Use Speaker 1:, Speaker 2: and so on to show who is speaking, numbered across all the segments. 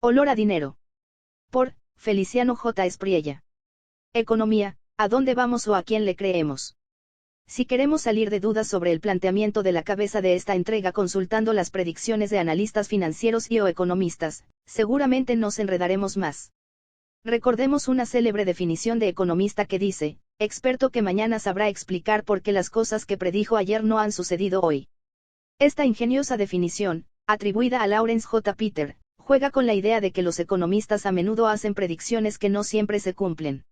Speaker 1: Olor a dinero. Por Feliciano J. Espriella. Economía, ¿a dónde vamos o a quién le creemos? Si queremos salir de dudas sobre el planteamiento de la cabeza de esta entrega consultando las predicciones de analistas financieros y o economistas, seguramente nos enredaremos más. Recordemos una célebre definición de economista que dice, experto que mañana sabrá explicar por qué las cosas que predijo ayer no han sucedido hoy. Esta ingeniosa definición, atribuida a Lawrence J. Peter, juega con la idea de que los economistas a menudo hacen predicciones que no siempre se cumplen.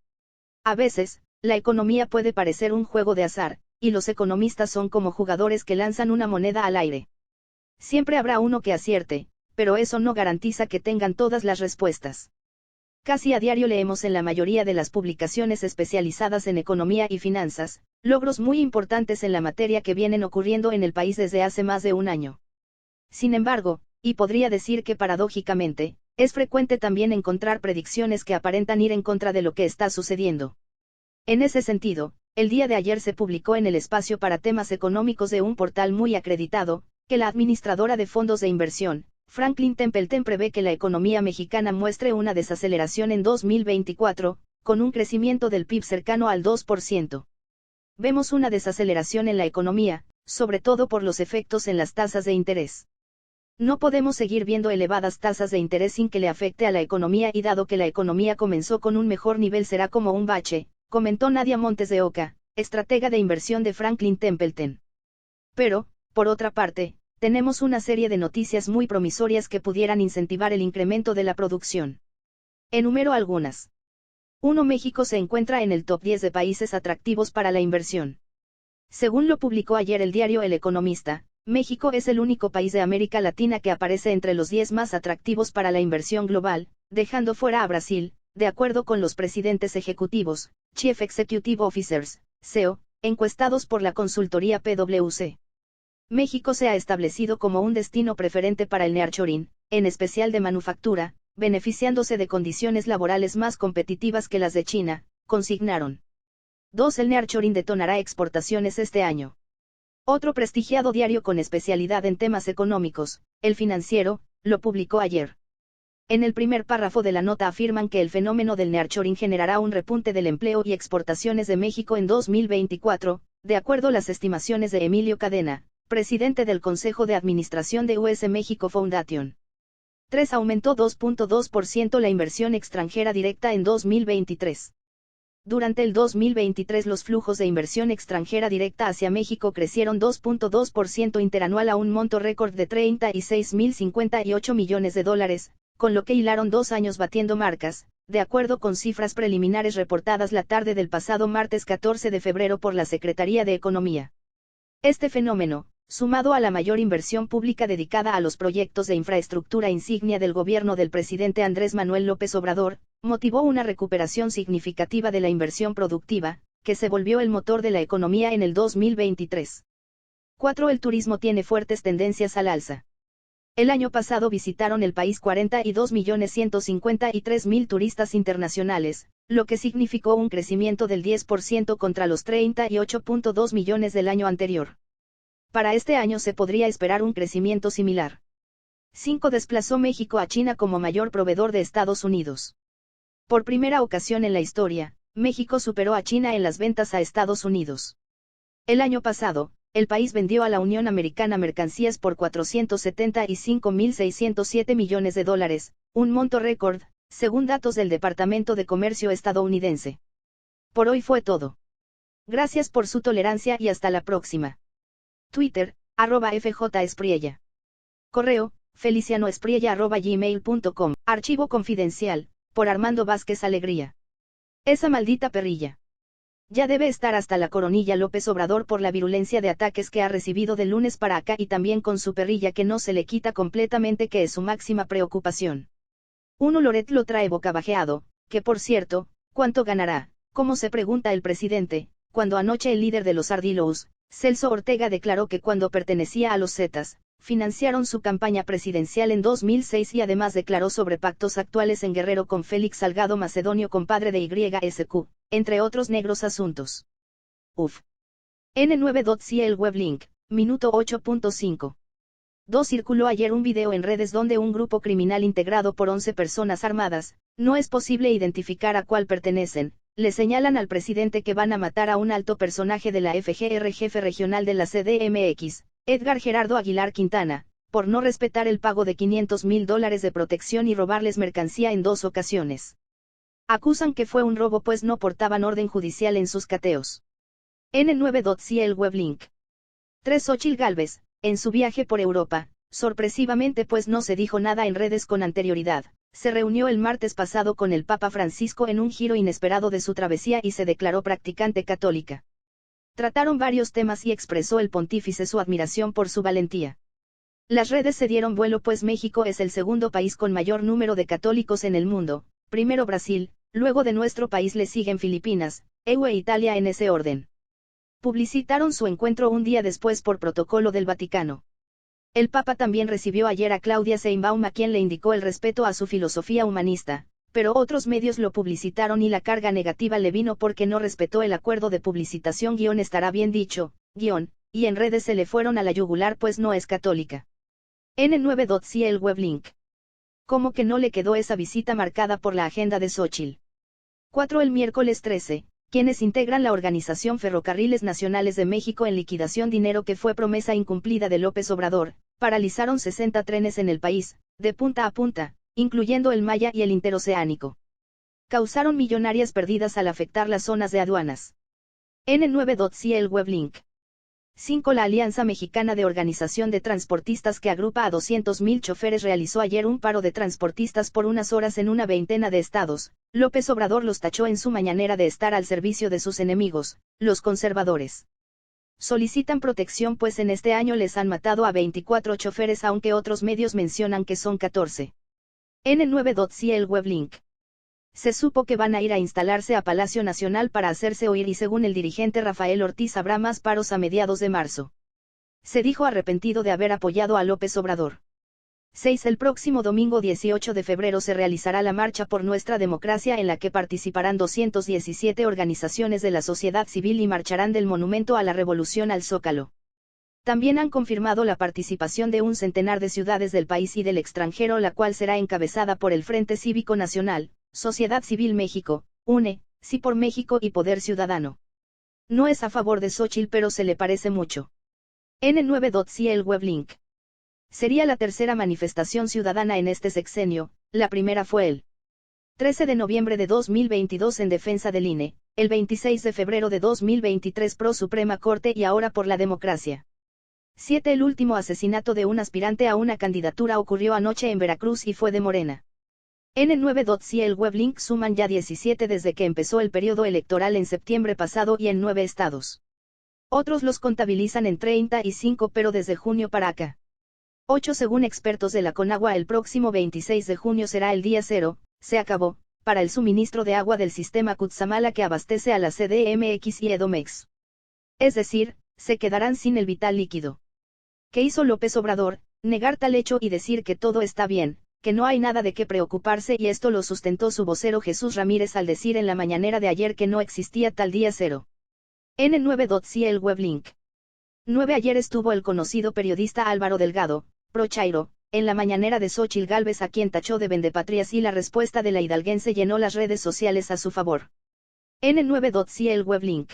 Speaker 1: A veces, la economía puede parecer un juego de azar, y los economistas son como jugadores que lanzan una moneda al aire. Siempre habrá uno que acierte, pero eso no garantiza que tengan todas las respuestas. Casi a diario leemos en la mayoría de las publicaciones especializadas en economía y finanzas, logros muy importantes en la materia que vienen ocurriendo en el país desde hace más de un año. Sin embargo, y podría decir que paradójicamente, es frecuente también encontrar predicciones que aparentan ir en contra de lo que está sucediendo. En ese sentido, el día de ayer se publicó en el espacio para temas económicos de un portal muy acreditado, que la administradora de fondos de inversión, Franklin Templeton, prevé que la economía mexicana muestre una desaceleración en 2024, con un crecimiento del PIB cercano al 2%. Vemos una desaceleración en la economía, sobre todo por los efectos en las tasas de interés. No podemos seguir viendo elevadas tasas de interés sin que le afecte a la economía y dado que la economía comenzó con un mejor nivel será como un bache, comentó Nadia Montes de Oca, estratega de inversión de Franklin Templeton. Pero, por otra parte, tenemos una serie de noticias muy promisorias que pudieran incentivar el incremento de la producción. Enumero algunas. 1. México se encuentra en el top 10 de países atractivos para la inversión. Según lo publicó ayer el diario El Economista, México es el único país de América Latina que aparece entre los 10 más atractivos para la inversión global, dejando fuera a Brasil, de acuerdo con los presidentes ejecutivos, Chief Executive Officers, CEO, encuestados por la consultoría PwC. México se ha establecido como un destino preferente para el nearshoring, en especial de manufactura, beneficiándose de condiciones laborales más competitivas que las de China, consignaron. 2. El nearshoring detonará exportaciones este año. Otro prestigiado diario con especialidad en temas económicos, El Financiero, lo publicó ayer. En el primer párrafo de la nota afirman que el fenómeno del nearshoring generará un repunte del empleo y exportaciones de México en 2024, de acuerdo a las estimaciones de Emilio Cadena, presidente del Consejo de Administración de US México Foundation. 3. Aumentó 2.2% la inversión extranjera directa en 2023. Durante el 2023 los flujos de inversión extranjera directa hacia México crecieron 2.2% interanual a un monto récord de $36.058 millones, con lo que hilaron 2 años batiendo marcas, de acuerdo con cifras preliminares reportadas la tarde del pasado martes 14 de febrero por la Secretaría de Economía. Este fenómeno, sumado a la mayor inversión pública dedicada a los proyectos de infraestructura insignia del gobierno del presidente Andrés Manuel López Obrador, motivó una recuperación significativa de la inversión productiva, que se volvió el motor de la economía en el 2023. 4. El turismo tiene fuertes tendencias al alza. El año pasado visitaron el país 42.153.000 turistas internacionales, lo que significó un crecimiento del 10% contra los 38.2 millones del año anterior. Para este año se podría esperar un crecimiento similar. 5. Desplazó México a China como mayor proveedor de Estados Unidos. Por primera ocasión en la historia, México superó a China en las ventas a Estados Unidos. El año pasado, el país vendió a la Unión Americana mercancías por $475.607 millones, un monto récord, según datos del Departamento de Comercio estadounidense. Por hoy fue todo. Gracias por su tolerancia y hasta la próxima. Twitter, @FJEspriella. Correo, felicianoespriella@gmail.com. Archivo confidencial, por Armando Vázquez Alegría. Esa maldita perrilla. Ya debe estar hasta la coronilla López Obrador por la virulencia de ataques que ha recibido de lunes para acá y también con su perrilla que no se le quita completamente, que es su máxima preocupación. Uno Loret lo trae bocabajeado, que por cierto, ¿cuánto ganará? Como se pregunta el presidente, cuando anoche el líder de los Ardillos, Celso Ortega, declaró que cuando pertenecía a los Zetas, financiaron su campaña presidencial en 2006 y además declaró sobre pactos actuales en Guerrero con Félix Salgado Macedonio, compadre de YSQ, entre otros negros asuntos. Uf. N9.ci el weblink, minuto 8.5. 2. Circuló ayer un video en redes donde un grupo criminal integrado por 11 personas armadas, no es posible identificar a cuál pertenecen, le señalan al presidente que van a matar a un alto personaje de la FGR, jefe regional de la CDMX, Edgar Gerardo Aguilar Quintana, por no respetar el pago de $500,000 de protección y robarles mercancía en 2 ocasiones. Acusan que fue un robo pues no portaban orden judicial en sus cateos. N9.ci el weblink. 3. Xóchitl Gálvez, en su viaje por Europa, sorpresivamente pues no se dijo nada en redes con anterioridad, se reunió el martes pasado con el Papa Francisco en un giro inesperado de su travesía y se declaró practicante católica. Trataron varios temas y expresó el pontífice su admiración por su valentía. Las redes se dieron vuelo pues México es el segundo país con mayor número de católicos en el mundo, primero Brasil, luego de nuestro país le siguen Filipinas, EU e Italia en ese orden. Publicitaron su encuentro un día después por protocolo del Vaticano. El Papa también recibió ayer a Claudia Sheinbaum a quien le indicó el respeto a su filosofía humanista, pero otros medios lo publicitaron y la carga negativa le vino porque no respetó el acuerdo de publicitación estará bien dicho, y en redes se le fueron a la yugular pues no es católica. N9.ci el weblink. ¿Cómo que no le quedó esa visita marcada por la agenda de Xóchitl? 4. El miércoles 13. Quienes integran la Organización Ferrocarriles Nacionales de México en liquidación dinero que fue promesa incumplida de López Obrador, paralizaron 60 trenes en el país, de punta a punta, incluyendo el Maya y el Interoceánico. Causaron millonarias pérdidas al afectar las zonas de aduanas. N9.ci el weblink. 5. La Alianza Mexicana de Organización de Transportistas que agrupa a 200,000 choferes realizó ayer un paro de transportistas por unas horas en una veintena de estados. López Obrador los tachó en su mañanera de estar al servicio de sus enemigos, los conservadores. Solicitan protección pues en este año les han matado a 24 choferes aunque otros medios mencionan que son 14. N9.ci el weblink. Se supo que van a ir a instalarse a Palacio Nacional para hacerse oír y según el dirigente Rafael Ortiz habrá más paros a mediados de marzo. Se dijo arrepentido de haber apoyado a López Obrador. 6. El próximo domingo 18 de febrero se realizará la Marcha por Nuestra Democracia en la que participarán 217 organizaciones de la sociedad civil y marcharán del Monumento a la Revolución al Zócalo. También han confirmado la participación de un centenar de ciudades del país y del extranjero, la cual será encabezada por el Frente Cívico Nacional, Sociedad Civil México, UNE, Sí por México y Poder Ciudadano. No es a favor de Xóchitl pero se le parece mucho. N9.ci el weblink. Sería la tercera manifestación ciudadana en este sexenio, la primera fue el 13 de noviembre de 2022 en defensa del INE, el 26 de febrero de 2023 pro Suprema Corte y ahora por la democracia. 7. El último asesinato de un aspirante a una candidatura ocurrió anoche en Veracruz y fue de Morena. N9.ci el weblink suman ya 17 desde que empezó el periodo electoral en septiembre pasado y en 9 estados. Otros los contabilizan en 35 pero desde junio para acá. 8. Según expertos de la Conagua el próximo 26 de junio será el día cero, se acabó, para el suministro de agua del sistema Cutzamala que abastece a la CDMX y Edomex. Es decir, se quedarán sin el vital líquido. ¿Qué hizo López Obrador? Negar tal hecho y decir que todo está bien, que no hay nada de qué preocuparse y esto lo sustentó su vocero Jesús Ramírez al decir en la mañanera de ayer que no existía tal día cero. N9.ci el weblink. 9. Ayer estuvo el conocido periodista Álvaro Delgado, pro Chairo, en la mañanera de Xóchitl Gálvez a quien tachó de vendepatrias y la respuesta de la hidalguense llenó las redes sociales a su favor. N9.ci el weblink.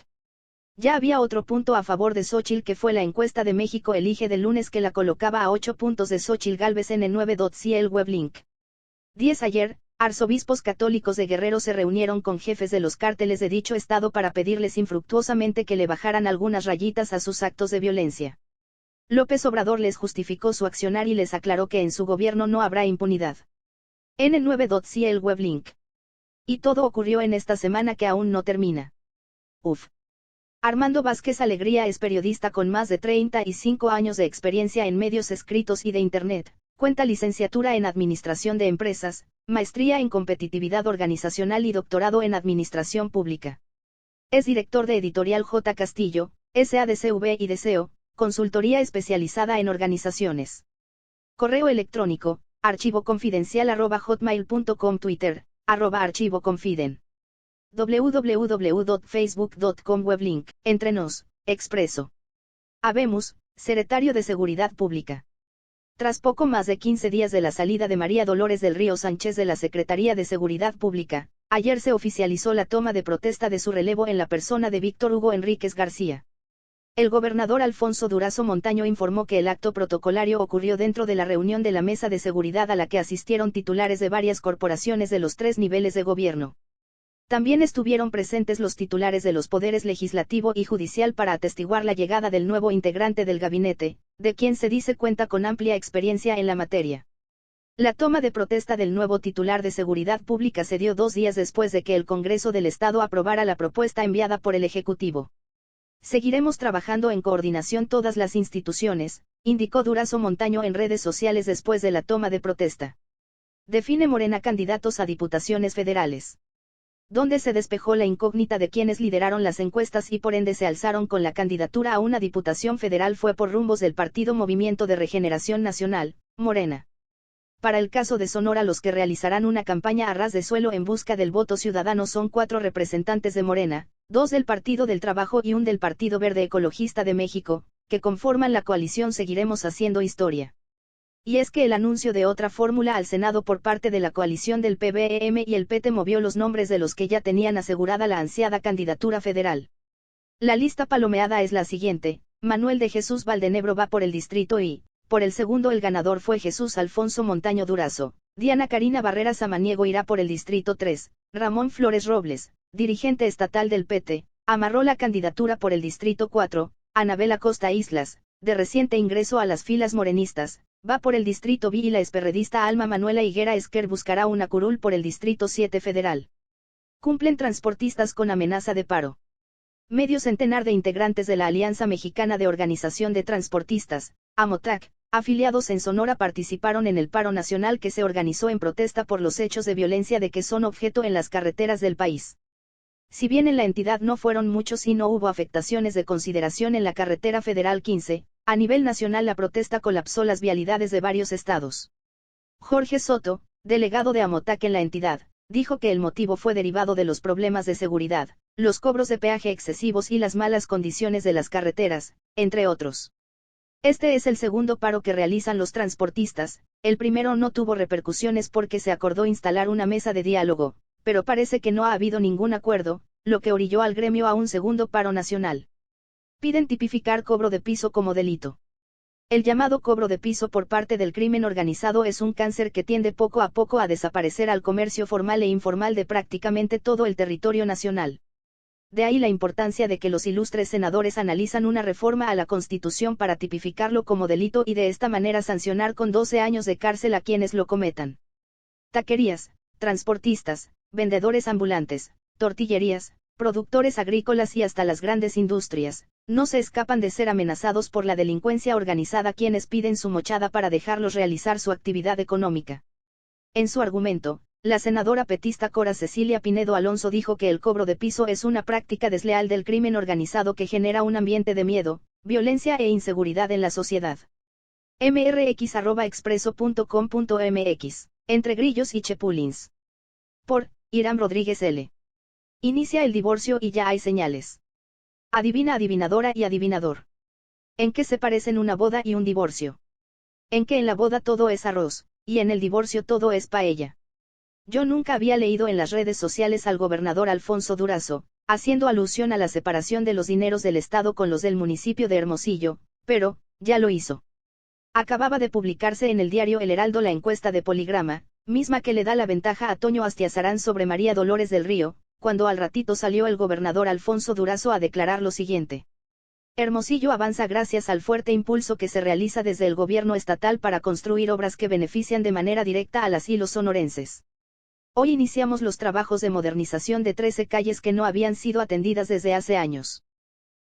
Speaker 1: Ya había otro punto a favor de Xóchitl que fue la encuesta de México Elige del lunes que la colocaba a 8 puntos de Xóchitl Gálvez. N9.ci el weblink. 10. Ayer, arzobispos católicos de Guerrero se reunieron con jefes de los cárteles de dicho estado para pedirles infructuosamente que le bajaran algunas rayitas a sus actos de violencia. López Obrador les justificó su accionar y les aclaró que en su gobierno no habrá impunidad. N9.ci el weblink. Y todo ocurrió en esta semana que aún no termina. Uf. Armando Vázquez Alegría es periodista con más de 35 años de experiencia en medios escritos y de Internet, cuenta licenciatura en Administración de Empresas, maestría en Competitividad Organizacional y doctorado en Administración Pública. Es director de Editorial J. Castillo, SADCV y Deseo, consultoría especializada en organizaciones. Correo electrónico, archivoconfidencial@hotmail.com. Twitter, @archivoconfiden. www.facebook.com weblink, Entre nos, Expreso. Habemos, Secretario de Seguridad Pública. Tras poco más de 15 días de la salida de María Dolores del Río Sánchez de la Secretaría de Seguridad Pública, ayer se oficializó la toma de protesta de su relevo en la persona de Víctor Hugo Enríquez García. El gobernador Alfonso Durazo Montaño informó que el acto protocolario ocurrió dentro de la reunión de la mesa de seguridad a la que asistieron titulares de varias corporaciones de los 3 niveles de gobierno. También estuvieron presentes los titulares de los poderes legislativo y judicial para atestiguar la llegada del nuevo integrante del gabinete, de quien se dice cuenta con amplia experiencia en la materia. La toma de protesta del nuevo titular de Seguridad Pública se dio 2 días después de que el Congreso del Estado aprobara la propuesta enviada por el Ejecutivo. Seguiremos trabajando en coordinación todas las instituciones, indicó Durazo Montaño en redes sociales después de la toma de protesta. Define Morena candidatos a diputaciones federales. Donde se despejó la incógnita de quienes lideraron las encuestas y por ende se alzaron con la candidatura a una diputación federal fue por rumbos del partido Movimiento de Regeneración Nacional, Morena. Para el caso de Sonora, los que realizarán una campaña a ras de suelo en busca del voto ciudadano son 4 representantes de Morena, 2 del Partido del Trabajo y 1 del Partido Verde Ecologista de México, que conforman la coalición Seguiremos Haciendo Historia. Y es que el anuncio de otra fórmula al Senado por parte de la coalición del PBM y el PT movió los nombres de los que ya tenían asegurada la ansiada candidatura federal. La lista palomeada es la siguiente: Manuel de Jesús Valdenebro va por el distrito y, por el segundo el ganador fue Jesús Alfonso Montaño Durazo. Diana Karina Barrera Samaniego irá por el distrito 3, Ramón Flores Robles, dirigente estatal del PT, amarró la candidatura por el distrito 4, Anabel Acosta Islas, de reciente ingreso a las filas morenistas, va por el distrito B y la esperredista Alma Manuela Higuera Esquer buscará una curul por el distrito 7 federal. Cumplen transportistas con amenaza de paro. Medio centenar de integrantes de la Alianza Mexicana de Organización de Transportistas, AMOTAC, afiliados en Sonora participaron en el paro nacional que se organizó en protesta por los hechos de violencia de que son objeto en las carreteras del país. Si bien en la entidad no fueron muchos y no hubo afectaciones de consideración en la carretera federal 15, a nivel nacional la protesta colapsó las vialidades de varios estados. Jorge Soto, delegado de AMOTAC en la entidad, dijo que el motivo fue derivado de los problemas de seguridad, los cobros de peaje excesivos y las malas condiciones de las carreteras, entre otros. Este es el segundo paro que realizan los transportistas. El primero no tuvo repercusiones porque se acordó instalar una mesa de diálogo, pero parece que no ha habido ningún acuerdo, lo que orilló al gremio a un segundo paro nacional. Piden tipificar cobro de piso como delito. El llamado cobro de piso por parte del crimen organizado es un cáncer que tiende poco a poco a desaparecer al comercio formal e informal de prácticamente todo el territorio nacional. De ahí la importancia de que los ilustres senadores analizan una reforma a la Constitución para tipificarlo como delito y de esta manera sancionar con 12 años de cárcel a quienes lo cometan. Taquerías, transportistas, vendedores ambulantes, tortillerías, productores agrícolas y hasta las grandes industrias, no se escapan de ser amenazados por la delincuencia organizada quienes piden su mochada para dejarlos realizar su actividad económica. En su argumento, la senadora petista Cora Cecilia Pinedo Alonso dijo que el cobro de piso es una práctica desleal del crimen organizado que genera un ambiente de miedo, violencia e inseguridad en la sociedad. mrx@expreso.com.mx, entre grillos y chepulins. Por Irán Rodríguez L. Inicia el divorcio y ya hay señales. Adivina, adivinadora y adivinador. ¿En qué se parecen una boda y un divorcio? En que en la boda todo es arroz, y en el divorcio todo es paella. Yo nunca había leído en las redes sociales al gobernador Alfonso Durazo, haciendo alusión a la separación de los dineros del Estado con los del municipio de Hermosillo, pero, ya lo hizo. Acababa de publicarse en el diario El Heraldo la encuesta de Poligrama, misma que le da la ventaja a Toño Astiazarán sobre María Dolores del Río, cuando al ratito salió el gobernador Alfonso Durazo a declarar lo siguiente. Hermosillo avanza gracias al fuerte impulso que se realiza desde el gobierno estatal para construir obras que benefician de manera directa a las y los sonorenses. Hoy iniciamos los trabajos de modernización de 13 calles que no habían sido atendidas desde hace años.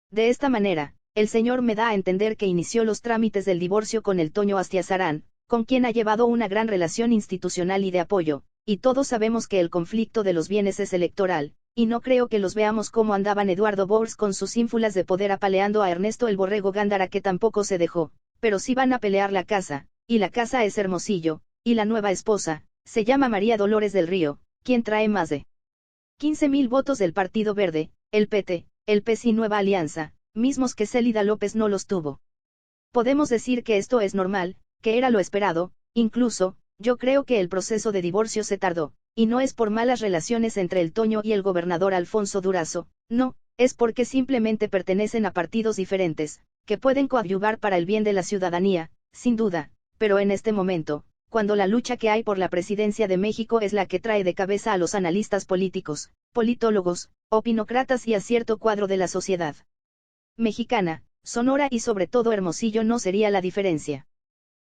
Speaker 1: De esta manera, el señor me da a entender que inició los trámites del divorcio con el Toño Astiazarán, con quien ha llevado una gran relación institucional y de apoyo, y todos sabemos que el conflicto de los bienes es electoral, y no creo que los veamos como andaban Eduardo Bors con sus ínfulas de poder apaleando a Ernesto el Borrego Gándara que tampoco se dejó, pero sí van a pelear la casa, y la casa es Hermosillo, y la nueva esposa, se llama María Dolores del Río, quien trae más de 15,000 votos del Partido Verde, el PT, el PES y Nueva Alianza, mismos que Célida López no los tuvo. Podemos decir que esto es normal, que era lo esperado. Incluso, yo creo que el proceso de divorcio se tardó, y no es por malas relaciones entre el Toño y el gobernador Alfonso Durazo, no, es porque simplemente pertenecen a partidos diferentes, que pueden coadyuvar para el bien de la ciudadanía, sin duda, pero en este momento, cuando la lucha que hay por la presidencia de México es la que trae de cabeza a los analistas políticos, politólogos, opinócratas y a cierto cuadro de la sociedad mexicana, Sonora y sobre todo Hermosillo no sería la diferencia.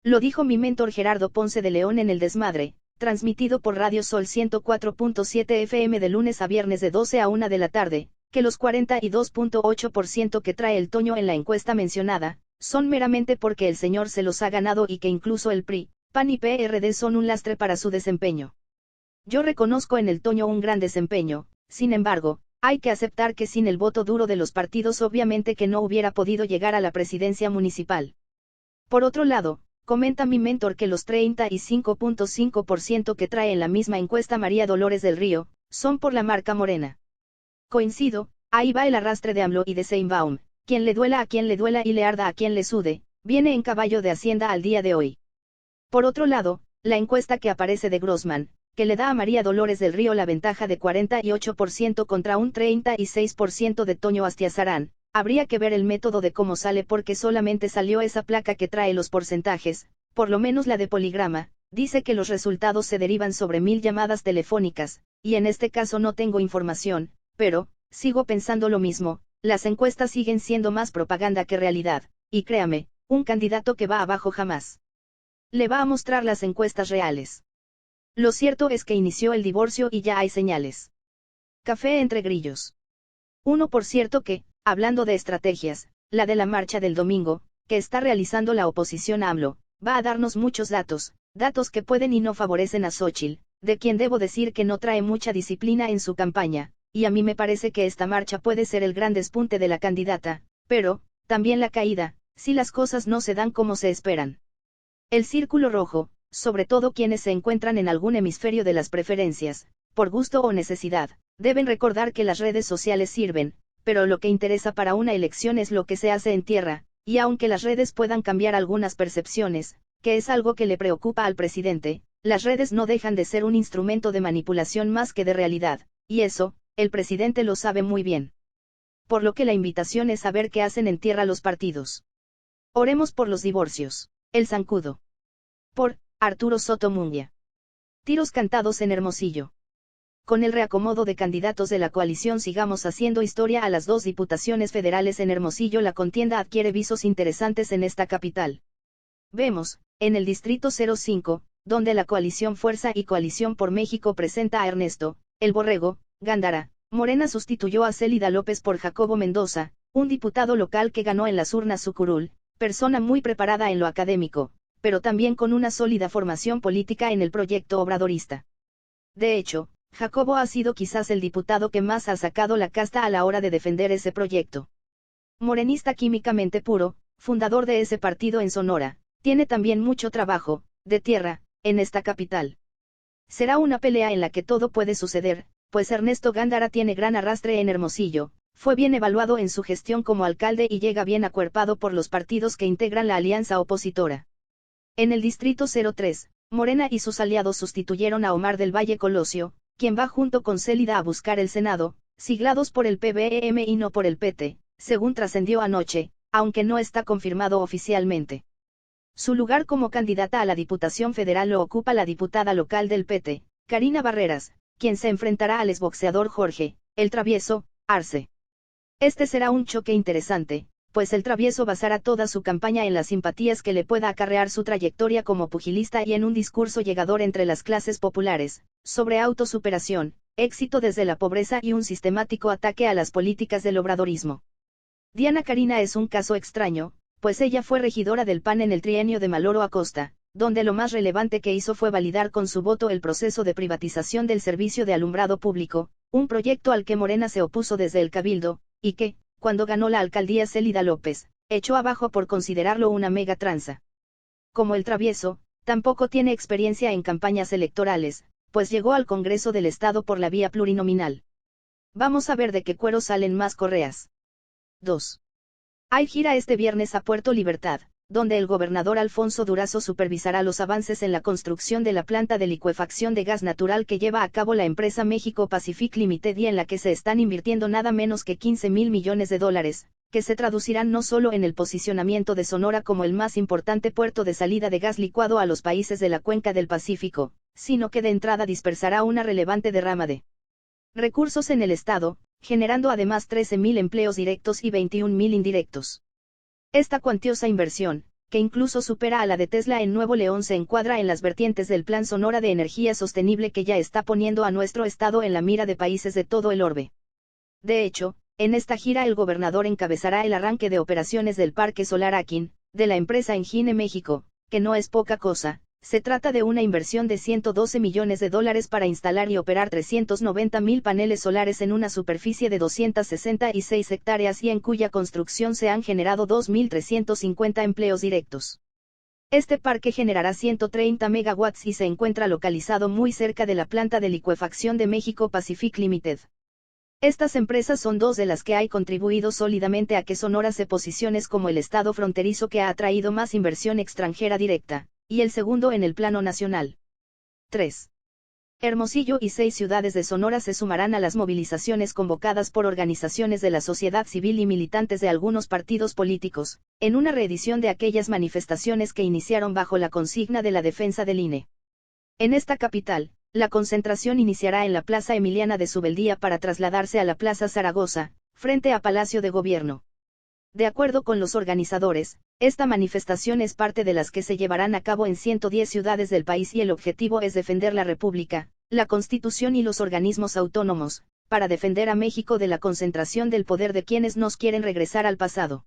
Speaker 1: Lo dijo mi mentor Gerardo Ponce de León en El Desmadre, transmitido por Radio Sol 104.7 FM de lunes a viernes de 12 a 1 de la tarde, que los 42.8% que trae el Toño en la encuesta mencionada, son meramente porque el señor se los ha ganado y que incluso el PRI, PAN y PRD son un lastre para su desempeño. Yo reconozco en el Toño un gran desempeño, sin embargo, hay que aceptar que sin el voto duro de los partidos obviamente que no hubiera podido llegar a la presidencia municipal. Por otro lado, comenta mi mentor que los 35.5% que trae en la misma encuesta María Dolores del Río, son por la marca Morena. Coincido, ahí va el arrastre de AMLO y de Sheinbaum, quien le duela a quien le duela y le arda a quien le sude, viene en caballo de Hacienda al día de hoy. Por otro lado, la encuesta que aparece de Grossman, que le da a María Dolores del Río la ventaja de 48% contra un 36% de Toño Astiazarán, habría que ver el método de cómo sale porque solamente salió esa placa que trae los porcentajes, por lo menos la de Poligrama, dice que los resultados se derivan sobre 1000 llamadas telefónicas, y en este caso no tengo información, pero, sigo pensando lo mismo, las encuestas siguen siendo más propaganda que realidad, y créame, un candidato que va abajo jamás le va a mostrar las encuestas reales. Lo cierto es que inició el divorcio y ya hay señales. Café entre grillos. Uno por cierto que, hablando de estrategias, la de la marcha del domingo, que está realizando la oposición a AMLO, va a darnos muchos datos que pueden y no favorecen a Xóchitl, de quien debo decir que no trae mucha disciplina en su campaña, y a mí me parece que esta marcha puede ser el gran despunte de la candidata, pero, también la caída, si las cosas no se dan como se esperan. El círculo rojo, sobre todo quienes se encuentran en algún hemisferio de las preferencias, por gusto o necesidad, deben recordar que las redes sociales sirven, pero lo que interesa para una elección es lo que se hace en tierra, y aunque las redes puedan cambiar algunas percepciones, que es algo que le preocupa al presidente, las redes no dejan de ser un instrumento de manipulación más que de realidad, y eso, el presidente lo sabe muy bien. Por lo que la invitación es a ver qué hacen en tierra los partidos. Oremos por los divorcios. El zancudo. Por Arturo Soto Munguia. Tiros cantados en Hermosillo. Con el reacomodo de candidatos de la coalición Sigamos Haciendo Historia a las 2 diputaciones federales en Hermosillo, la contienda adquiere visos interesantes en esta capital. Vemos, en el Distrito 05, donde la coalición Fuerza y Coalición por México presenta a Ernesto, el Borrego, Gándara, Morena sustituyó a Célida López por Jacobo Mendoza, un diputado local que ganó en las urnas su curul, persona muy preparada en lo académico, pero también con una sólida formación política en el proyecto obradorista. De hecho, Jacobo ha sido quizás el diputado que más ha sacado la casta a la hora de defender ese proyecto. Morenista químicamente puro, fundador de ese partido en Sonora, tiene también mucho trabajo, de tierra, en esta capital. Será una pelea en la que todo puede suceder, pues Ernesto Gándara tiene gran arrastre en Hermosillo, fue bien evaluado en su gestión como alcalde y llega bien acuerpado por los partidos que integran la alianza opositora. En el Distrito 03, Morena y sus aliados sustituyeron a Omar del Valle Colosio, quien va junto con Célida a buscar el Senado, siglados por el PBM y no por el PT, según trascendió anoche, aunque no está confirmado oficialmente. Su lugar como candidata a la Diputación Federal lo ocupa la diputada local del PT, Karina Barreras, quien se enfrentará al exboxeador Jorge, el Travieso, Arce. Este será un choque interesante, pues el Travieso basará toda su campaña en las simpatías que le pueda acarrear su trayectoria como pugilista y en un discurso llegador entre las clases populares, sobre autosuperación, éxito desde la pobreza y un sistemático ataque a las políticas del obradorismo. Diana Karina es un caso extraño, pues ella fue regidora del PAN en el trienio de Maloro Acosta, donde lo más relevante que hizo fue validar con su voto el proceso de privatización del servicio de alumbrado público, un proyecto al que Morena se opuso desde el Cabildo, y que, cuando ganó la alcaldía Célida López, echó abajo por considerarlo una mega tranza. Como el Travieso, tampoco tiene experiencia en campañas electorales, pues llegó al Congreso del Estado por la vía plurinominal. Vamos a ver de qué cuero salen más correas. 2. Hay gira este viernes a Puerto Libertad, donde el gobernador Alfonso Durazo supervisará los avances en la construcción de la planta de licuefacción de gas natural que lleva a cabo la empresa México Pacific Limited y en la que se están invirtiendo nada menos que 15.000 millones de dólares, que se traducirán no solo en el posicionamiento de Sonora como el más importante puerto de salida de gas licuado a los países de la cuenca del Pacífico, sino que de entrada dispersará una relevante derrama de recursos en el estado, generando además 13.000 empleos directos y 21.000 indirectos. Esta cuantiosa inversión, que incluso supera a la de Tesla en Nuevo León, se encuadra en las vertientes del Plan Sonora de Energía Sostenible que ya está poniendo a nuestro estado en la mira de países de todo el orbe. De hecho, en esta gira el gobernador encabezará el arranque de operaciones del Parque Solar Akin, de la empresa Engine México, que no es poca cosa. Se trata de una inversión de 112 millones de dólares para instalar y operar 390.000 paneles solares en una superficie de 266 hectáreas y en cuya construcción se han generado 2.350 empleos directos. Este parque generará 130 megawatts y se encuentra localizado muy cerca de la planta de licuefacción de México Pacific Limited. Estas empresas son dos de las que han contribuido sólidamente a que Sonora se posicione como el estado fronterizo que ha atraído más inversión extranjera directa, y el segundo en el plano nacional. 3. Hermosillo y 6 ciudades de Sonora se sumarán a las movilizaciones convocadas por organizaciones de la sociedad civil y militantes de algunos partidos políticos, en una reedición de aquellas manifestaciones que iniciaron bajo la consigna de la defensa del INE. En esta capital, la concentración iniciará en la Plaza Emiliana de Subeldía para trasladarse a la Plaza Zaragoza, frente a Palacio de Gobierno. De acuerdo con los organizadores, esta manifestación es parte de las que se llevarán a cabo en 110 ciudades del país y el objetivo es defender la República, la Constitución y los organismos autónomos, para defender a México de la concentración del poder de quienes nos quieren regresar al pasado.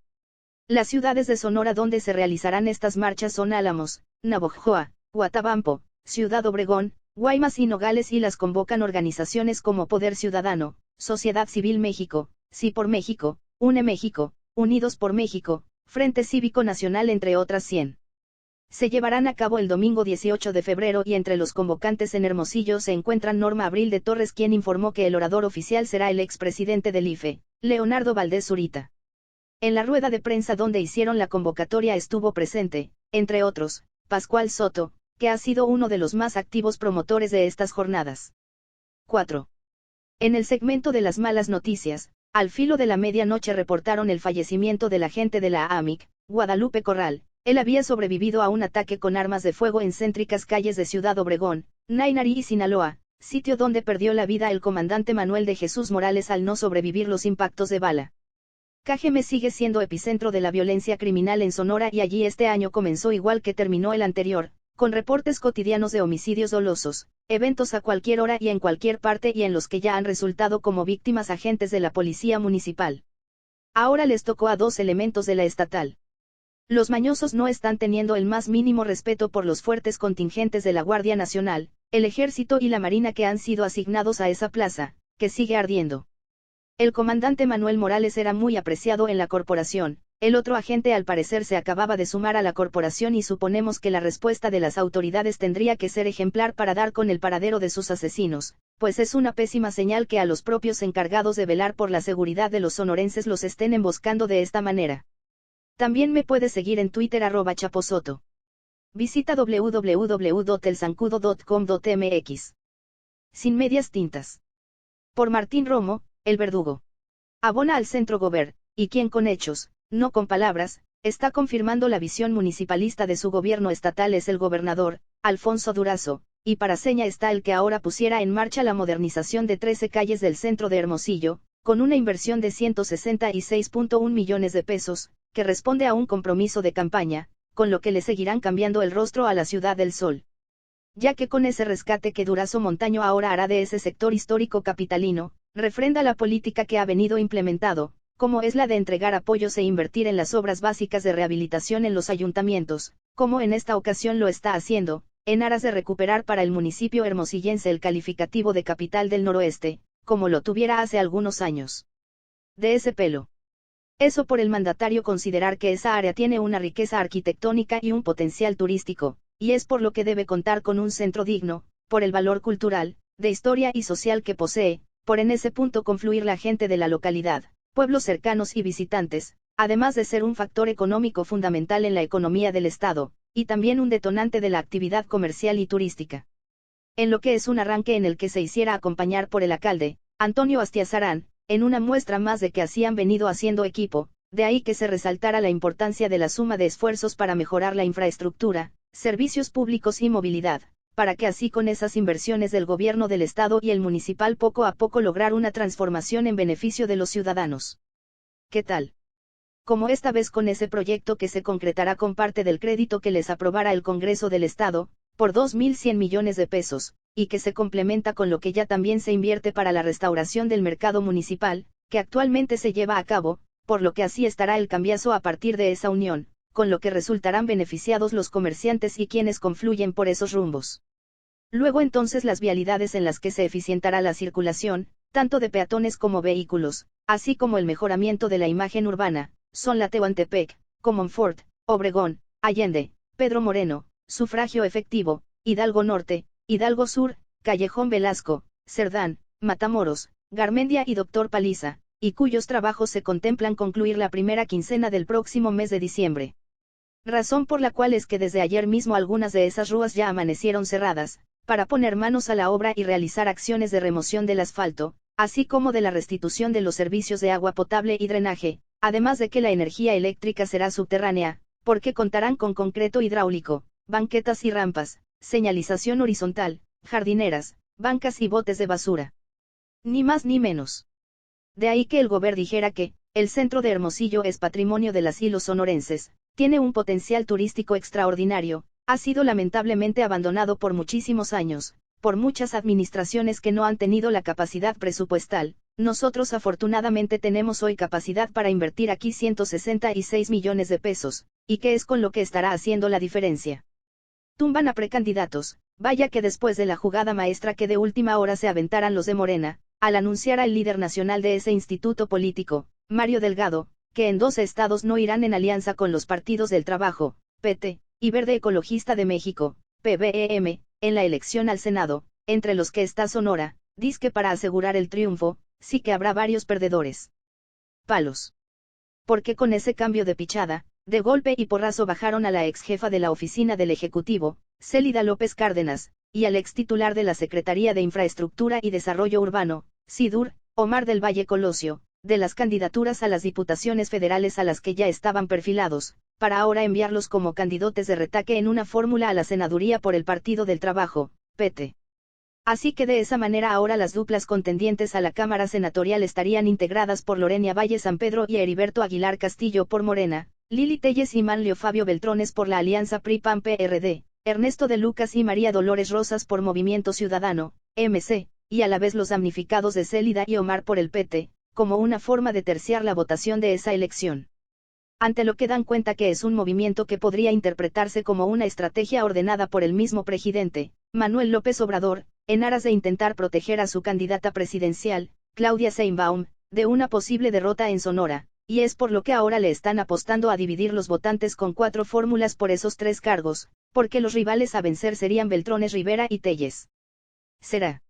Speaker 1: Las ciudades de Sonora donde se realizarán estas marchas son Álamos, Navojoa, Huatabampo, Ciudad Obregón, Guaymas y Nogales y las convocan organizaciones como Poder Ciudadano, Sociedad Civil México, Sí por México, Une México, Unidos por México, Frente Cívico Nacional entre otras 100. Se llevarán a cabo el domingo 18 de febrero y entre los convocantes en Hermosillo se encuentran Norma Abril de Torres, quien informó que el orador oficial será el expresidente del IFE, Leonardo Valdés Zurita. En la rueda de prensa donde hicieron la convocatoria estuvo presente, entre otros, Pascual Soto, que ha sido uno de los más activos promotores de estas jornadas. 4. En el segmento de las malas noticias, al filo de la medianoche reportaron el fallecimiento del agente de la AMIC, Guadalupe Corral. Él había sobrevivido a un ataque con armas de fuego en céntricas calles de Ciudad Obregón, Nayarit y Sinaloa, sitio donde perdió la vida el comandante Manuel de Jesús Morales al no sobrevivir los impactos de bala. Cajeme sigue siendo epicentro de la violencia criminal en Sonora y allí este año comenzó igual que terminó el anterior, con reportes cotidianos de homicidios dolosos, eventos a cualquier hora y en cualquier parte y en los que ya han resultado como víctimas agentes de la policía municipal. Ahora les tocó a 2 elementos de la estatal. Los mañosos no están teniendo el más mínimo respeto por los fuertes contingentes de la Guardia Nacional, el Ejército y la Marina que han sido asignados a esa plaza, que sigue ardiendo. El comandante Manuel Morales era muy apreciado en la corporación. El otro agente al parecer se acababa de sumar a la corporación y suponemos que la respuesta de las autoridades tendría que ser ejemplar para dar con el paradero de sus asesinos, pues es una pésima señal que a los propios encargados de velar por la seguridad de los sonorenses los estén emboscando de esta manera. También me puedes seguir en Twitter @chaposoto. Visita www.elzancudo.com.mx. Sin medias tintas. Por Martín Romo, El Verdugo. Abona al Centro Gober, y quien con hechos, no con palabras, está confirmando la visión municipalista de su gobierno estatal es el gobernador, Alfonso Durazo, y para seña está el que ahora pusiera en marcha la modernización de 13 calles del centro de Hermosillo, con una inversión de 166.1 millones de pesos, que responde a un compromiso de campaña, con lo que le seguirán cambiando el rostro a la Ciudad del Sol. Ya que con ese rescate que Durazo Montaño ahora hará de ese sector histórico capitalino, refrenda la política que ha venido implementado, como es la de entregar apoyos e invertir en las obras básicas de rehabilitación en los ayuntamientos, como en esta ocasión lo está haciendo, en aras de recuperar para el municipio hermosillense el calificativo de capital del noroeste, como lo tuviera hace algunos años. De ese pelo. Eso por el mandatario considerar que esa área tiene una riqueza arquitectónica y un potencial turístico, y es por lo que debe contar con un centro digno, por el valor cultural, de historia y social que posee, por en ese punto confluir la gente de la localidad, pueblos cercanos y visitantes, además de ser un factor económico fundamental en la economía del Estado, y también un detonante de la actividad comercial y turística. En lo que es un arranque en el que se hiciera acompañar por el alcalde, Antonio Astiazarán, en una muestra más de que así han venido haciendo equipo, de ahí que se resaltara la importancia de la suma de esfuerzos para mejorar la infraestructura, servicios públicos y movilidad, para que así con esas inversiones del gobierno del Estado y el municipal poco a poco lograr una transformación en beneficio de los ciudadanos. ¿Qué tal? Como esta vez con ese proyecto que se concretará con parte del crédito que les aprobará el Congreso del Estado, por 2.100 millones de pesos, y que se complementa con lo que ya también se invierte para la restauración del mercado municipal, que actualmente se lleva a cabo, por lo que así estará el cambiazo a partir de esa unión, con lo que resultarán beneficiados los comerciantes y quienes confluyen por esos rumbos. Luego entonces las vialidades en las que se eficientará la circulación, tanto de peatones como vehículos, así como el mejoramiento de la imagen urbana, son la Tehuantepec, Comonfort, Obregón, Allende, Pedro Moreno, Sufragio Efectivo, Hidalgo Norte, Hidalgo Sur, Callejón Velasco, Cerdán, Matamoros, Garmendia y Doctor Paliza, y cuyos trabajos se contemplan concluir la primera quincena del próximo mes de diciembre. Razón por la cual es que desde ayer mismo algunas de esas ruas ya amanecieron cerradas, para poner manos a la obra y realizar acciones de remoción del asfalto, así como de la restitución de los servicios de agua potable y drenaje, además de que la energía eléctrica será subterránea, porque contarán con concreto hidráulico, banquetas y rampas, señalización horizontal, jardineras, bancas y botes de basura. Ni más ni menos. De ahí que el gobierno dijera que, el centro de Hermosillo es patrimonio de las y los sonorenses, tiene un potencial turístico extraordinario, ha sido lamentablemente abandonado por muchísimos años, por muchas administraciones que no han tenido la capacidad presupuestal. Nosotros afortunadamente tenemos hoy capacidad para invertir aquí 166 millones de pesos, y que es con lo que estará haciendo la diferencia. Tumban a precandidatos, vaya que después de la jugada maestra que de última hora se aventaran los de Morena, al anunciar al líder nacional de ese instituto político, Mario Delgado, que en 12 estados no irán en alianza con los partidos del Trabajo, PT, y Verde Ecologista de México, PVEM, en la elección al Senado, entre los que está Sonora, dizque para asegurar el triunfo, sí que habrá varios perdedores. Palos. Porque con ese cambio de pichada, de golpe y porrazo bajaron a la ex jefa de la oficina del Ejecutivo, Célida López Cárdenas, y al ex titular de la Secretaría de Infraestructura y Desarrollo Urbano, SIDUR, Omar del Valle Colosio, de las candidaturas a las diputaciones federales a las que ya estaban perfilados, para ahora enviarlos como candidatos de retaque en una fórmula a la senaduría por el Partido del Trabajo, PT. Así que de esa manera ahora las duplas contendientes a la Cámara Senatorial estarían integradas por Lorena Valle San Pedro y Heriberto Aguilar Castillo por Morena, Lili Telles y Manlio Fabio Beltrones por la alianza PRI-PAN-PRD, Ernesto de Lucas y María Dolores Rosas por Movimiento Ciudadano, MC, y a la vez los damnificados de Célida y Omar por el PT, como una forma de terciar la votación de esa elección. Ante lo que dan cuenta que es un movimiento que podría interpretarse como una estrategia ordenada por el mismo presidente, Manuel López Obrador, en aras de intentar proteger a su candidata presidencial, Claudia Sheinbaum, de una posible derrota en Sonora, y es por lo que ahora le están apostando a dividir los votantes con 4 fórmulas por esos 3 cargos, porque los rivales a vencer serían Beltrones Rivera y Telles. Será.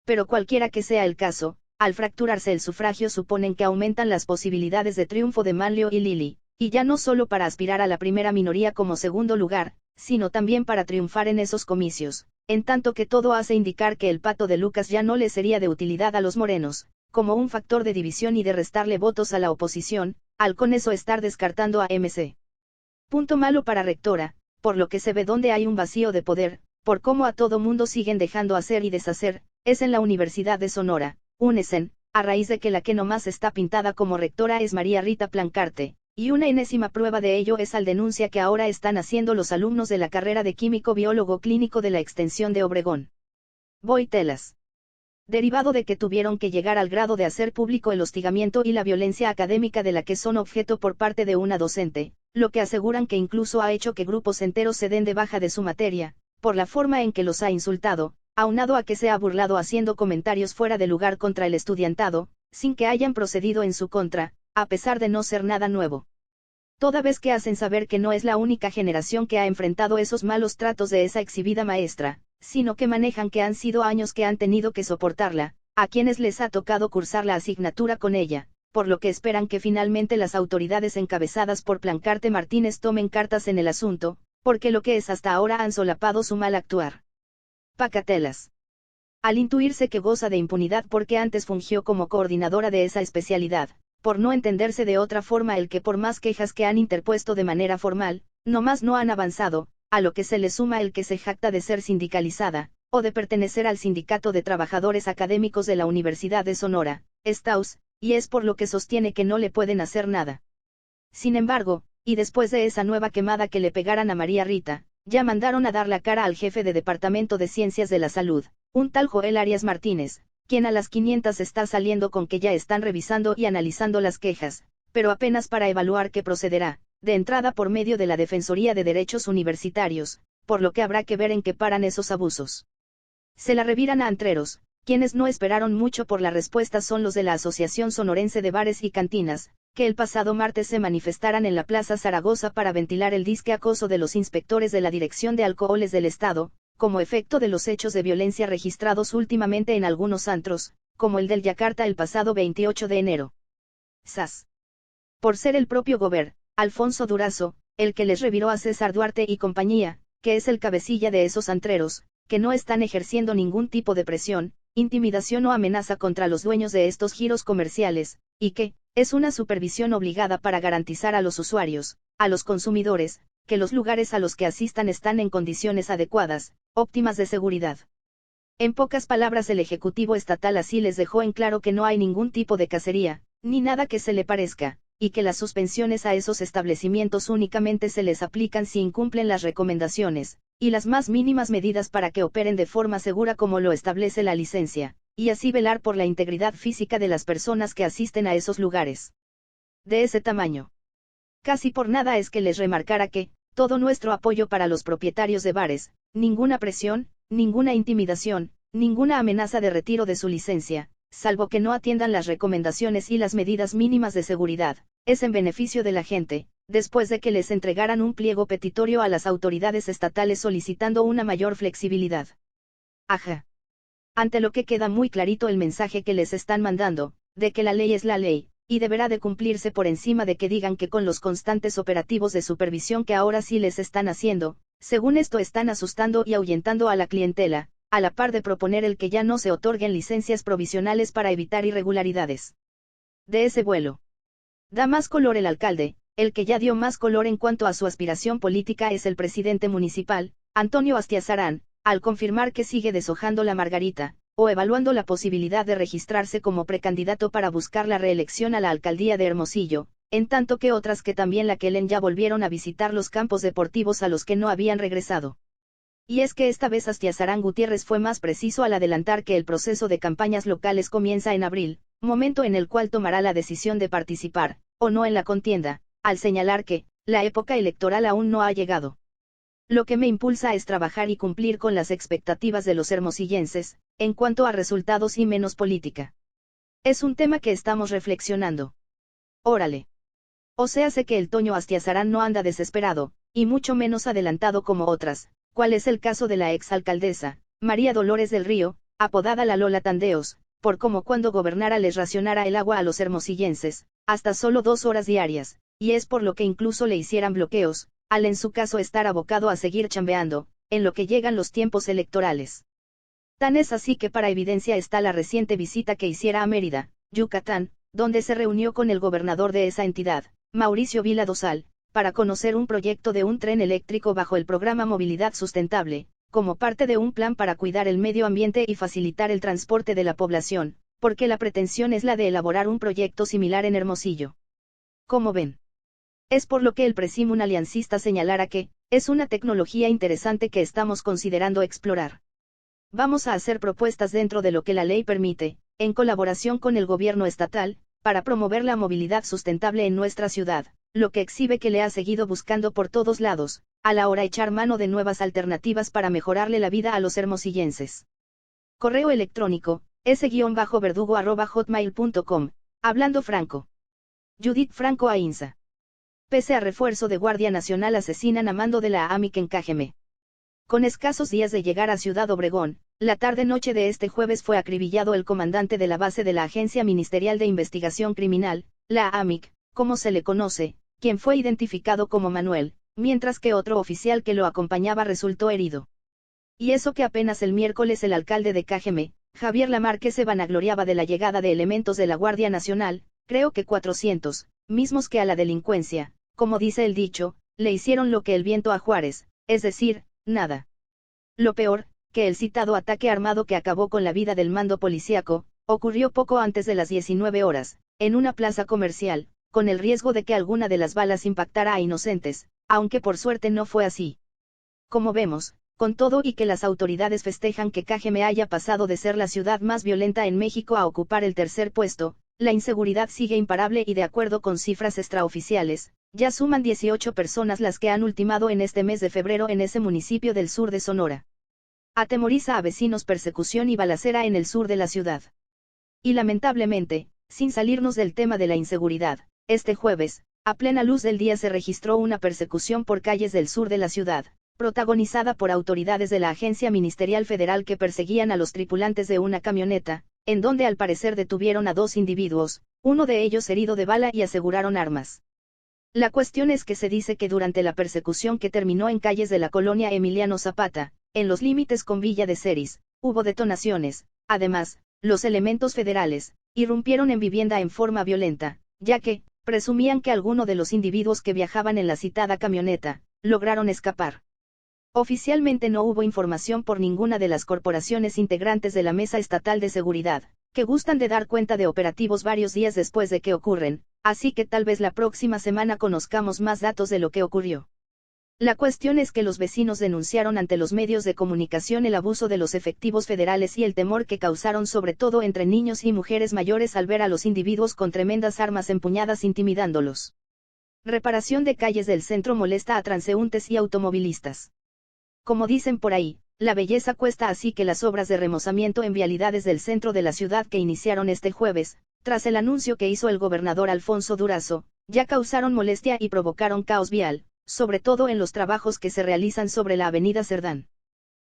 Speaker 1: Pero cualquiera que sea el caso, al fracturarse el sufragio suponen que aumentan las posibilidades de triunfo de Manlio y Lili, y ya no solo para aspirar a la primera minoría como segundo lugar, sino también para triunfar en esos comicios, en tanto que todo hace indicar que el pato de Lucas ya no le sería de utilidad a los morenos, como un factor de división y de restarle votos a la oposición, al con eso estar descartando a MC. Punto malo para rectora, por lo que se ve donde hay un vacío de poder, por cómo a todo mundo siguen dejando hacer y deshacer, es en la Universidad de Sonora, UNESEN, a raíz de que la que nomás está pintada como rectora es María Rita Plancarte, y una enésima prueba de ello es al denuncia que ahora están haciendo los alumnos de la carrera de Químico Biólogo Clínico de la Extensión de Obregón. Voy telas. Derivado de que tuvieron que llegar al grado de hacer público el hostigamiento y la violencia académica de la que son objeto por parte de una docente, lo que aseguran que incluso ha hecho que grupos enteros se den de baja de su materia, por la forma en que los ha insultado, aunado a que se ha burlado haciendo comentarios fuera de lugar contra el estudiantado, sin que hayan procedido en su contra, a pesar de no ser nada nuevo. Toda vez que hacen saber que no es la única generación que ha enfrentado esos malos tratos de esa exhibida maestra, sino que manejan que han sido años que han tenido que soportarla, a quienes les ha tocado cursar la asignatura con ella, por lo que esperan que finalmente las autoridades encabezadas por Plancarte Martínez tomen cartas en el asunto, porque lo que es hasta ahora han solapado su mal actuar. Pacatelas. Al intuirse que goza de impunidad porque antes fungió como coordinadora de esa especialidad, por no entenderse de otra forma el que por más quejas que han interpuesto de manera formal, nomás no han avanzado, a lo que se le suma el que se jacta de ser sindicalizada, o de pertenecer al Sindicato de Trabajadores Académicos de la Universidad de Sonora, STAUS, y es por lo que sostiene que no le pueden hacer nada. Sin embargo, y después de esa nueva quemada que le pegaran a María Rita, ya mandaron a dar la cara al jefe de Departamento de Ciencias de la Salud, un tal Joel Arias Martínez, quien a las 500 está saliendo con que ya están revisando y analizando las quejas, pero apenas para evaluar qué procederá, de entrada por medio de la Defensoría de Derechos Universitarios, por lo que habrá que ver en qué paran esos abusos. Se la reviran a antreros, quienes no esperaron mucho por la respuesta son los de la Asociación Sonorense de Bares y Cantinas, que el pasado martes se manifestaran en la Plaza Zaragoza para ventilar el disque acoso de los inspectores de la Dirección de Alcoholes del Estado, como efecto de los hechos de violencia registrados últimamente en algunos antros, como el del Yakarta el pasado 28 de enero. ¡Zas! Por ser el propio Alfonso Durazo, el que les reviró a César Duarte y compañía, que es el cabecilla de esos antreros, que no están ejerciendo ningún tipo de presión, intimidación o amenaza contra los dueños de estos giros comerciales, y que, es una supervisión obligada para garantizar a los usuarios, a los consumidores, que los lugares a los que asistan están en condiciones adecuadas, óptimas de seguridad. En pocas palabras, el Ejecutivo Estatal así les dejó en claro que no hay ningún tipo de cacería, ni nada que se le parezca, y que las suspensiones a esos establecimientos únicamente se les aplican si incumplen las recomendaciones, y las más mínimas medidas para que operen de forma segura como lo establece la licencia, y así velar por la integridad física de las personas que asisten a esos lugares. De ese tamaño. Casi por nada es que les remarcara que, todo nuestro apoyo para los propietarios de bares, ninguna presión, ninguna intimidación, ninguna amenaza de retiro de su licencia, salvo que no atiendan las recomendaciones y las medidas mínimas de seguridad, es en beneficio de la gente, después de que les entregaran un pliego petitorio a las autoridades estatales solicitando una mayor flexibilidad. Ajá. Ante lo que queda muy clarito el mensaje que les están mandando, de que la ley es la ley, y deberá de cumplirse por encima de que digan que con los constantes operativos de supervisión que ahora sí les están haciendo, según esto están asustando y ahuyentando a la clientela, a la par de proponer el que ya no se otorguen licencias provisionales para evitar irregularidades. De ese vuelo. Da más color el alcalde, el que ya dio más color en cuanto a su aspiración política es el presidente municipal, Antonio Astiazarán, al confirmar que sigue deshojando la margarita, o evaluando la posibilidad de registrarse como precandidato para buscar la reelección a la alcaldía de Hermosillo, en tanto que otras que también la quelen ya volvieron a visitar los campos deportivos a los que no habían regresado. Y es que esta vez Astiazarán Gutiérrez fue más preciso al adelantar que el proceso de campañas locales comienza en abril, momento en el cual tomará la decisión de participar, o no en la contienda, al señalar que, la época electoral aún no ha llegado. Lo que me impulsa es trabajar y cumplir con las expectativas de los hermosillenses, en cuanto a resultados y menos política. Es un tema que estamos reflexionando. Órale. O sea, sé que el Toño Astiazarán no anda desesperado, y mucho menos adelantado como otras, cual es el caso de la exalcaldesa, María Dolores del Río, apodada la Lola Tandeos, por cómo cuando gobernara les racionara el agua a los hermosillenses, hasta solo 2 horas diarias, y es por lo que incluso le hicieran bloqueos, al en su caso estar abocado a seguir chambeando, en lo que llegan los tiempos electorales. Tan es así que para evidencia está la reciente visita que hiciera a Mérida, Yucatán, donde se reunió con el gobernador de esa entidad, Mauricio Vila Dosal, para conocer un proyecto de un tren eléctrico bajo el programa Movilidad Sustentable, como parte de un plan para cuidar el medio ambiente y facilitar el transporte de la población, porque la pretensión es la de elaborar un proyecto similar en Hermosillo. ¿Cómo ven? Es por lo que el Presimun aliancista señalara que, es una tecnología interesante que estamos considerando explorar. Vamos a hacer propuestas dentro de lo que la ley permite, en colaboración con el gobierno estatal, para promover la movilidad sustentable en nuestra ciudad, lo que exhibe que le ha seguido buscando por todos lados, a la hora echar mano de nuevas alternativas para mejorarle la vida a los hermosillenses. Correo electrónico, s-verdugo@hotmail.com, hablando franco. Judith Franco Ainsa. Pese a refuerzo de Guardia Nacional asesinan a mando de la AMIC en Cajeme. Con escasos días de llegar a Ciudad Obregón, la tarde-noche de este jueves fue acribillado el comandante de la base de la Agencia Ministerial de Investigación Criminal, la AMIC, como se le conoce, quien fue identificado como Manuel, mientras que otro oficial que lo acompañaba resultó herido. Y eso que apenas el miércoles el alcalde de Cajeme, Javier Lamarque, se vanagloriaba de la llegada de elementos de la Guardia Nacional, creo que 400, mismos que a la delincuencia, como dice el dicho, le hicieron lo que el viento a Juárez, es decir, nada. Lo peor, que el citado ataque armado que acabó con la vida del mando policíaco, ocurrió poco antes de las 19 horas, en una plaza comercial, con el riesgo de que alguna de las balas impactara a inocentes, aunque por suerte no fue así. Como vemos, con todo y que las autoridades festejan que Cajeme haya pasado de ser la ciudad más violenta en México a ocupar el tercer puesto, la inseguridad sigue imparable y de acuerdo con cifras extraoficiales, ya suman 18 personas las que han ultimado en este mes de febrero en ese municipio del sur de Sonora. Atemoriza a vecinos persecución y balacera en el sur de la ciudad. Y lamentablemente, sin salirnos del tema de la inseguridad, este jueves, a plena luz del día se registró una persecución por calles del sur de la ciudad, protagonizada por autoridades de la Agencia Ministerial Federal que perseguían a los tripulantes de una camioneta, en donde al parecer detuvieron a 2 individuos, uno de ellos herido de bala y aseguraron armas. La cuestión es que se dice que durante la persecución que terminó en calles de la colonia Emiliano Zapata, en los límites con Villa de Ceris, hubo detonaciones. Además, los elementos federales irrumpieron en vivienda en forma violenta, ya que presumían que alguno de los individuos que viajaban en la citada camioneta lograron escapar. Oficialmente no hubo información por ninguna de las corporaciones integrantes de la Mesa Estatal de Seguridad, que gustan de dar cuenta de operativos varios días después de que ocurren, así que tal vez la próxima semana conozcamos más datos de lo que ocurrió. La cuestión es que los vecinos denunciaron ante los medios de comunicación el abuso de los efectivos federales y el temor que causaron sobre todo entre niños y mujeres mayores al ver a los individuos con tremendas armas empuñadas intimidándolos. Reparación de calles del centro molesta a transeúntes y automovilistas. Como dicen por ahí, la belleza cuesta, así que las obras de remozamiento en vialidades del centro de la ciudad que iniciaron este jueves, tras el anuncio que hizo el gobernador Alfonso Durazo, ya causaron molestia y provocaron caos vial, sobre todo en los trabajos que se realizan sobre la avenida Cerdán.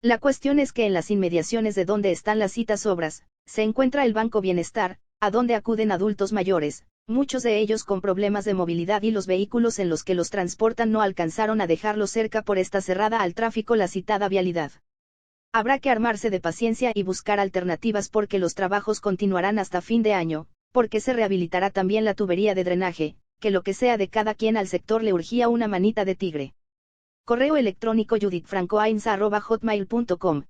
Speaker 1: La cuestión es que en las inmediaciones de donde están las citas obras, se encuentra el Banco Bienestar, a donde acuden adultos mayores, muchos de ellos con problemas de movilidad, y los vehículos en los que los transportan no alcanzaron a dejarlo cerca por esta cerrada al tráfico la citada vialidad. Habrá que armarse de paciencia y buscar alternativas porque los trabajos continuarán hasta fin de año, porque se rehabilitará también la tubería de drenaje, que lo que sea de cada quien, al sector le urgía una manita de tigre. Correo electrónico judithfrancoainza@hotmail.com